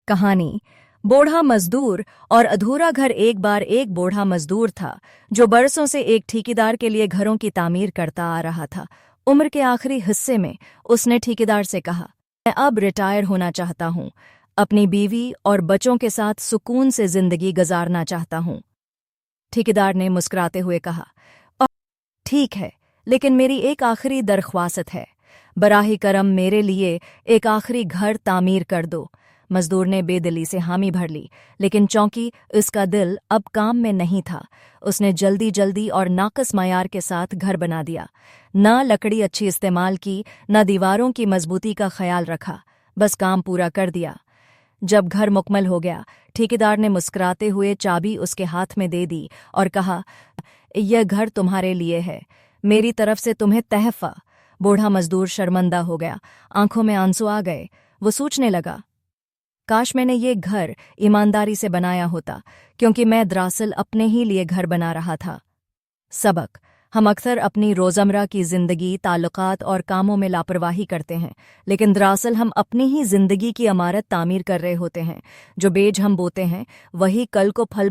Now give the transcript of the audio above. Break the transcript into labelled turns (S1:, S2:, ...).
S1: कहानी। बूढ़ा मजदूर और अधूरा घर। एक बार एक बूढ़ा मजदूर था जो बरसों से एक ठेकेदार के लिए घरों की तामीर करता आ रहा था। उम्र के आखिरी हिस्से में उसने ठेकेदार से कहा, मैं अब रिटायर होना चाहता हूँ, अपनी बीवी और बच्चों के साथ सुकून से जिंदगी गुजारना चाहता हूँ। ठेकेदार ने मुस्कुराते हुए कहा, ठीक है, लेकिन मेरी एक आखिरी दरख्वास्त है, बराह करम मेरे लिए एक आखिरी घर तामीर कर दो। मजदूर ने बेदिली से हामी भर ली, लेकिन चौंकि उसका दिल अब काम में नहीं था। उसने जल्दी जल्दी और नाकस मायार के साथ घर बना दिया। न लकड़ी अच्छी इस्तेमाल की, न दीवारों की मजबूती का ख्याल रखा, बस काम पूरा कर दिया। जब घर मुकम्मल हो गया, ठेकेदार ने मुस्कुराते हुए चाबी उसके हाथ में दे दी और कहा, यह घर तुम्हारे लिए है, मेरी तरफ से तुम्हें तहफ़ा। बूढ़ा मजदूर शर्मंदा हो गया, आंखों में आंसू आ गए। वो सोचने लगा, काश मैंने ये घर ईमानदारी से बनाया होता, क्योंकि मैं दरअसल अपने ही लिए घर बना रहा था। सबक: हम अक्सर अपनी रोज़मर्रा की ज़िंदगी, ताल्लुकात और कामों में लापरवाही करते हैं, लेकिन दरअसल हम अपनी ही ज़िंदगी की इमारत तामीर कर रहे होते हैं। जो बीज हम बोते हैं वही कल को फल